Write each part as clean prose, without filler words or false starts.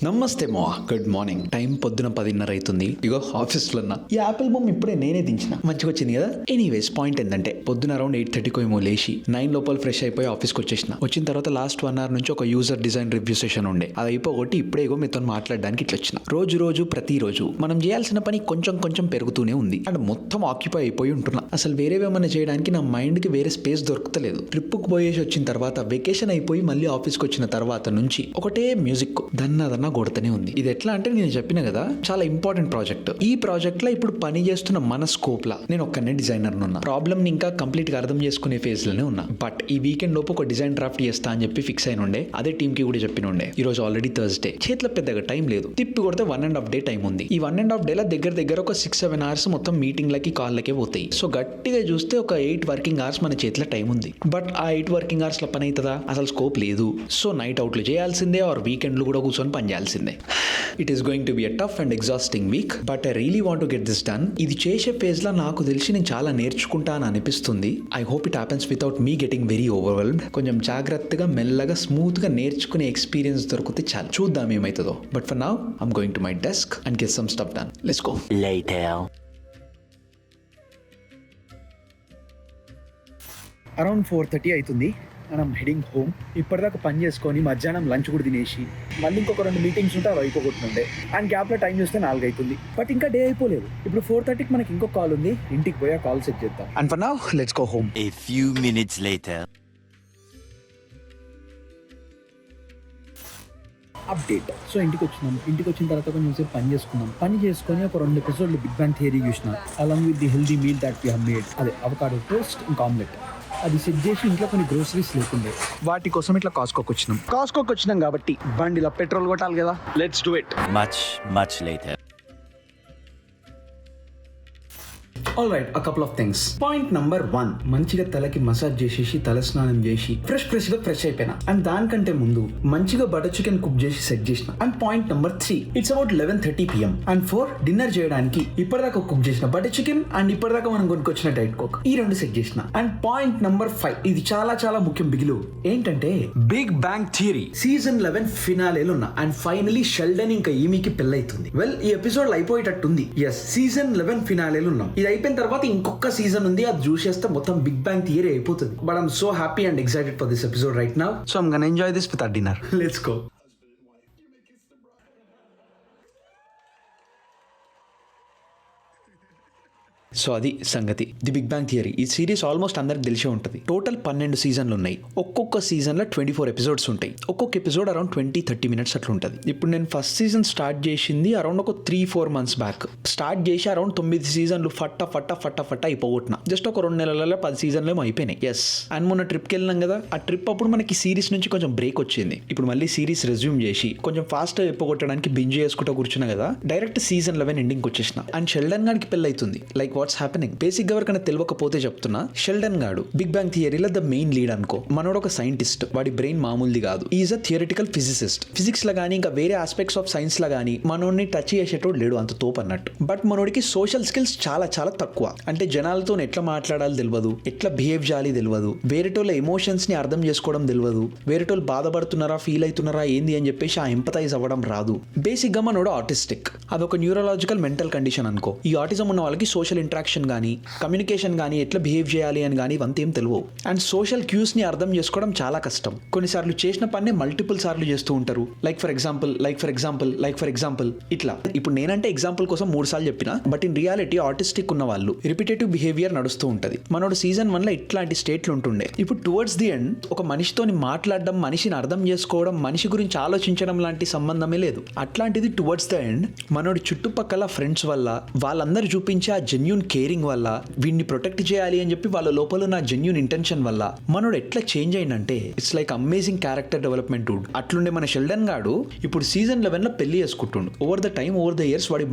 నమస్తే మో, good morning. Time పొద్దున 10:30 అవుతుంది. ఇగో ఆఫీస్లో ఉన్నా. ఈ యాపిల్ బొమ్మ ఇప్పుడే నేనే దించిన, మంచిగా వచ్చింది కదా. ఎనీవేస్ పాయింట్ ఏంటంటే పొద్దున అరౌండ్ 8:30 ఏమో లేచి 9 లోపల ఫ్రెష్ అయిపోయి ఆఫీస్కి వచ్చేసిన. వచ్చిన తర్వాత లాస్ట్ 1 hour నుంచి ఒక యూజర్ డిజైన్ రివ్యూ సెషన్ ఉండే. అది అయిపోగొట్టి ఇప్పుడే ఇగో మీతో మాట్లాడడానికి ఇట్లా వచ్చిన. ప్రతిరోజు మనం చేయాల్సిన పని కొంచెం పెరుగుతూనే ఉంది అండ్ మొత్తం ఆక్యుపై అయిపోయి ఉంటున్నా. అసలు వేరేవేమన్నా చేయడానికి నా మైండ్ కి వేరే స్పేస్ దొరకలేదు. ట్రిప్కు పోయేసి వచ్చిన తర్వాత వెకేషన్ అయిపోయి మళ్ళీ ఆఫీస్కి వచ్చిన తర్వాత నుంచి ఒకటే మ్యూజిక్ దన్నా కొడుతూనే ఉంది. ఇది ఎట్లా అంటే నేను చెప్పిన కదా, చాలా ఇంపార్టెంట్ ప్రాజెక్ట్. ఈ ప్రాజెక్ట్ లో ఇప్పుడు పని చేస్తున్న మన స్కోప్ లా నేను ఒక్కనే డిజైనర్ ఉన్నా. ప్రాబ్లమ్ ని ఇంకా కంప్లీట్ గా అర్థం చేసుకునే ఫేజ్ లోనే ఉన్నా. బట్ ఈ వీకెండ్ లోపు ఒక డిజైన్ డ్రాఫ్ట్ చేస్తా అని చెప్పి ఫిక్స్ అయిన ఉండే. అదే టీమ్ కి కూడా చెప్పిన ఉండే. ఈ రోజు ఆల్రెడీ థర్స్డే, చేతిలో పెద్దగా టైం లేదు. తిప్పి కొడితే 1.5 day టైం ఉంది. ఈ 1.5 day దగ్గర ఒక 6-7 hours మొత్తం మీటింగ్లకి కాళ్ళకే పోతాయి. సో గట్టిగా చూస్తే ఒక 8 working hours మన చేతిలో టైం ఉంది. బట్ ఆ 8 working hours లో పని అవుతుందా? అసలు స్కోప్ లేదు. సో నైట్ అవుట్లు చేయాల్సిందే, ఆర్ వీకెండ్లు కూడా కూర్చొని పని చేయాల్సిందే. It is going to be a tough and exhausting week, but I really want to get this done. ఇది చేసే ఫేజ్ లో నాకు తెలిసి నేను చాలా నేర్చుకుంటా అని అనిపిస్తుంది. I hope it happens without me getting very overwhelmed. కొంచెం జాగ్రత్తగా మెల్లగా స్మూత్ గా నేర్చుకునే ఎక్స్పీరియన్స్ దొరికితే చాలు. చూద్దాం ఏమవుతుందో. But for now I'm going to my desk and get some stuff done. Let's go. Around 4:30 అవుతుంది అండ్ ఐమ్ హెడింగ్ హోమ్. ఇప్పటిదాకా పని చేసుకొని మధ్యాహ్నం లంచ్ కూడా తినేసి మళ్ళీ ఇంకొక 2 మీటింగ్స్ ఉంటే అవి అయిపోగొట్టుండే. అండ్ గ్యాప్లో టైం చూస్తే 4 అవుతుంది. బట్ ఇంకా డే అయిపోలేదు. ఇప్పుడు 4:30కి మనకి ఇంకో కాల్ ఉంది. ఇంటికి పోయి ఆ కాల్ సెట్ చేద్దాం. And for now let's go home. A few minutes later. Update. So ఇంటికి వచ్చిన తర్వాత కొంచెం సేపు పని చేసుకొని ఒక 2 ఎపిసోడ్లు బిగ్ బ్యాంగ్ థియరీ చూసిన. Along with the healthy meal that we have made. అదే అవకాడో టోస్ట్ ఇంకా ఆమ్లెట్. అది సెట్ చేసి ఇంట్లో కొన్ని గ్రోసరీస్ లేకుండే, వాటి కోసం ఇట్లా కాస్కోకి వచ్చినాం కాబట్టి బండిలో పెట్రోల్ కొట్టాలి కదా. Let's do it. Much later. All right, a couple of things. Point number 1, మంచిగా తలకి మసాజ్ చేసేసి తల స్నానం చేసి ఫ్రెష్ అయిపోయినా. అండ్ దానికంటే ముందు మంచిగా బటర్ చికెన్ కుక్ చేసి సెట్ చేసిన. And point number 3, it's about 11:30 PM. And 4, dinner చేయడానికి ఇప్పటిదాకా కుక్ చేసిన బటర్ చికెన్ అండ్ ఇప్పటిదాకా మనం కొనుక్కొచ్చిన డైట్ కోక్, ఈ 2 సెట్ చేసిన. అండ్ పాయింట్ నంబర్ 5, ఇది చాలా ముఖ్యం బిగిలు. ఏంటంటే బిగ్ బ్యాంగ్ థియరీ సీజన్ 11 ఫినాలేలో ఉన్నా. అండ్ ఫైనలీ షెల్డన్ ఇంకా ఈమీకి పెళ్ళైతుంది. వెల్, ఈ ఎపిసోడ్ అయిపోయేటట్టుంది. ఎస్, సీజన్ 11 ఫినాలేలో ఉన్నాం. ఇది అయిపోయిన తర్వాత ఇంకొక సీజన్ ఉంది. అది చూసేస్తే మొత్తం బిగ్ బ్యాంగ్ థియరీ అయిపోతుంది. But I'm so happy and excited for this episode right now. So I'm gonna enjoy this with our dinner. Let's go. So అది సంగతి. ది బిగ్ బ్యాంగ్ థియరీ ఈ సిరీస్ ఆల్మోస్ట్ అందరికి తెలిసే ఉంటుంది. Total 12 సీజన్లు ఉన్నాయి. ఒక్కొక్క సీజన్లో 24 ఎపిసోడ్స్ ఉంటాయి. ఒక్కొక్క ఎపిసోడ్ అరౌండ్ 20-30 minutes అట్లా ఉంటుంది. ఇప్పుడు నేను ఫస్ట్ సీజన్ స్టార్ట్ చేసింది అరౌండ్ ఒక 3-4 months బ్యాక్. స్టార్ట్ చేసి అరౌండ్ 9 సీజన్లు ఫట్ట అయిపోగొట్టిన. జస్ట్ ఒక 2 నెలలలో 10 సీజన్లు ఏమో అయిపోయినాయి. ఎస్. అండ్ మొన్న ట్రిప్కి వెళ్ళినాం కదా, ఆ ట్రిప్ అప్పుడు మనకి సిరీస్ నుంచి కొంచెం బ్రేక్ వచ్చింది. ఇప్పుడు మళ్ళీ సిరీస్ రెజ్యూమ్ చేసి కొంచెం ఫాస్ట్ అయిపోగొట్టడానికి బింజ్ చేసుకుంటూ కూర్చున్నా కదా, డైరెక్ట్ సీజన్ 11 ఎండింగ్కి వచ్చేసిన. అండ్ షెల్డన్ గారికి పెళ్ళి అవుతుంది. Like what's happening? బేసిక్ ఎవరికైనా తెలియకపోతే చెప్తున్నా, షెల్డన్ గాడు బిగ్ బ్యాంగ్ థియరీలో ద మెయిన్ లీడ్ అనుకో. మనోడు ఒక సైంటిస్ట్. వాడి బ్రెయిన్ మామూలుది కాదు. Is a theoretical physicist. Physics లో గానీ ఇంకా వేరే ఆస్పెక్ట్స్ ఆఫ్ సైన్స్ లో గానీ మనోడిని టచ్ చేసేటోడు లేడు, అంత తోపు అన్నట్టు. బట్ మనోడికి సోషల్ స్కిల్స్ చాలా తక్కువ. అంటే జనాలతో ఎట్లా మాట్లాడాలి తెలియదు, ఎట్లా బిహేవ్ చేయాలి తెలియదు, వేరేటోళ్ళ ఎమోషన్స్ ని అర్థం చేసుకోవడం తెలియదు, వేరేటోళ్ళు బాధపడుతున్నారా ఫీల్ అవుతున్నారా ఏంది అని చెప్పేసి ఆ ఎంపథైజ్ అవ్వడం రాదు. బేసిక్ గా మనోడు ఆటిస్టిక్. అదొక న్యూరలాజికల్ మెంటల్ కండిషన్ అనుకో. ఈ ఆటిజం ఉన్న వాళ్ళకి సోషల్ ఇంటరాక్షన్ గానీ కమ్యూనికేషన్ గానీ ఎట్లా బిహేవ్ చేయాలి అని కానీ ఇవంతేం తెలియవు. అండ్ సోషల్ క్యూస్ ని అర్థం చేసుకోవడం చాలా కష్టం. కొన్నిసార్లు చేసిన పని మల్టిపుల్ సార్లు చేస్తూ ఉంటారు. లైక్ ఫర్ ఎగ్జాంపుల్ ఇట్లా. ఇప్పుడు నేనంటే ఎగ్జాంపుల్ కోసం 3 సార్లు చెప్పిన, బట్ ఇన్ రియాలిటీ ఆటిస్టిక్ ఉన్న వాళ్ళు రిపిటేటివ్ బిహేవియర్ నడుస్తూ ఉంటది. మనోడు సీజన్ 1 లో ఇట్లాంటి స్టేట్లు ఉంటుండే. ఇప్పుడు టువర్డ్స్ ది ఎండ్ ఒక మనిషితోని మాట్లాడడం, మనిషిని అర్థం చేసుకోవడం, మనిషి గురించి ఆలోచించడం లాంటి సంబంధమే లేదు. అట్లాంటిది టువర్డ్స్ ద ఎండ్ మనోడి చుట్టుపక్కల ఫ్రెండ్స్ వల్ల, వాళ్ళందరూ చూపించే ఆ జెన్యూన్ కేరింగ్ వల్ల, వీడిని ప్రొటెక్ట్ చేయాలి అని చెప్పి వాళ్ళ లోపల ఉన్న జెన్యూన్ ఇంటెన్షన్ వల్ల మనోడు ఎట్లా చేంజ్ అయిందంటే it's like amazing character development. అట్లుండే మన షెల్డన్ గాడు ఇప్పుడు సీజన్ 11 లో పెళ్లి చేసుకుంటుండు. ఓవర్ ద ఇయర్స్ వాడి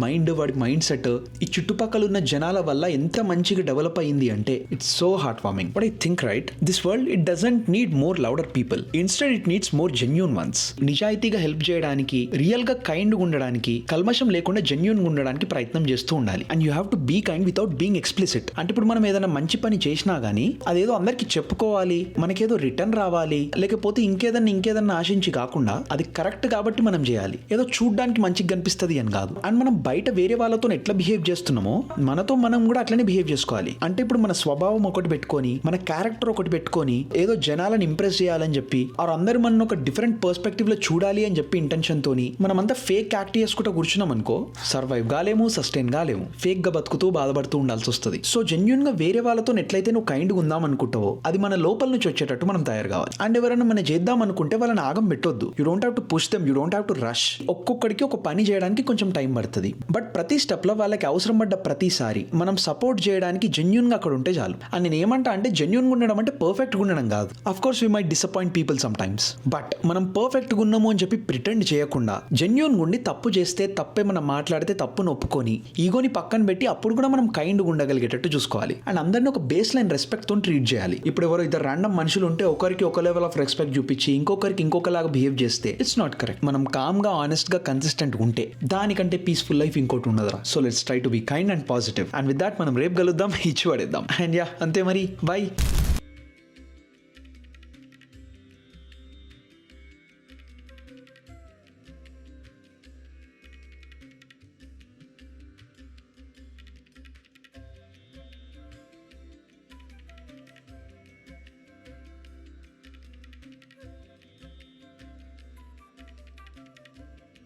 మైండ్ సెట్ ఈ చుట్టుపక్కల ఉన్న జనాల వల్ల ఎంత మంచిగా డెవలప్ అయింది అంటే it's so heart warming. But I think right, this world it doesn't need more louder people. Instead it needs more genuine once. నిజాయితీగా హెల్ప్ చేయడానికి, రియల్ గా కైండ్ గా ఉండడానికి, కల్మషం లేకుండా జెన్యూన్ గా ఉండడానికి ప్రయత్నం చేస్తూ ఉండాలి. And you have to be kind with without being explicit. అంటే ఇప్పుడు మనం ఏదైనా మంచి పని చేసినా గానీ అదేదో అందరికి చెప్పుకోవాలి, మనకేదో రిటర్న్ రావాలి, లేకపోతే ఇంకేదన్నా ఆశించి కాకుండా అది కరెక్ట్ కాబట్టి మనం చేయాలి, ఏదో చూడ్డానికి మంచిగా కనిపిస్తుంది అని కాదు. అండ్ మనం బయట వేరే వాళ్ళతో ఎట్లా బిహేవ్ చేస్తున్నామో మనతో మనం కూడా అట్లనే బిహేవ్ చేసుకోవాలి. అంటే ఇప్పుడు మన స్వభావం ఒకటి పెట్టుకొని, మన క్యారెక్టర్ ఒకటి పెట్టుకొని ఏదో జనాలను ఇంప్రెస్ చేయాలని చెప్పి అందరూ మనం ఒక డిఫరెంట్ పర్స్పెక్టివ్ లో చూడాలి అని చెప్పి ఇంటెన్షన్ తోని మనమంతా ఫేక్ యాక్ట్ చేసుకుంటూ కూర్చున్నాం అనుకో, సర్వైవ్ కాలేము, సస్టైన్ కాలేము, ఫేక్ గా బతుకుతూ బాధపడుతూ ఉండాల్సి వస్తుంది. సో జెన్యూన్ గా వేరే వాళ్ళతో ఎట్లయితే నువ్వు కైండ్ గా ఉందాం అనుకుంటావో అది మన లోపల నుంచి వచ్చేటట్టు మనం తయారు కావాలి. అండ్ ఎవరైనా మనం చేద్దాం అనుకుంటే వాళ్ళని ఆగం పెట్టొద్దు. You don't have to push them, you don't have to rush. ఒక్కొక్కడికి ఒక పని చేయడానికి కొంచెం టైం పడుతుంది, బట్ ప్రతి స్టెప్ లో వాళ్ళకి అవసరం పడ్డ ప్రతిసారి మనం సపోర్ట్ చేయడానికి జెన్యూన్ గా అక్కడ ఉంటే చాలు. అండ్ నేను ఏమంటా అంటే జెన్యూన్ గా ఉండడం అంటే పర్ఫెక్ట్ గా ఉండడం కాదు. Of course we might disappoint people some times, but మనం పర్ఫెక్ట్ గా ఉన్నాము అని చెప్పి ప్రిటెండ్ చేయకుండా జెన్యూన్ గుండి తప్పు చేస్తే తప్పే, మనం మాట్లాడితే తప్పును ఒప్పుకొని ఈగోని పక్కన పెట్టి అప్పుడు కూడా మనం కైండ్ గా ఉండగలిగేటట్టు చూసుకోవాలి. అండ్ అందరినీ ఒక బేస్ లైన్ రెస్పెక్ట్ తో ట్రీట్ చేయాలి. ఇప్పుడు ఎవరో ఇద్దరు ర్యాండమ్ మనుషులు ఉంటే ఒకరికి ఒక లెవెల్ ఆఫ్ రెస్పెక్ట్ చూపించి ఇంకొకరికి ఇంకొకలాగా బిహేవ్ చేస్తే ఇట్స్ నాట్ కరెక్ట్. మనం కామ్ గా, ఆనెస్ట్ గా, కన్సిస్టెంట్ ఉంటే దానికంటే పీస్ఫుల్ లైఫ్ ఇంకోటి ఉండదురా. So let's try to be kind and positive. And with that మనం రేపు కలుద్దాం, ఇచ్చి పడేద్దాం. అండ్ యా, అంతే మరి, బై.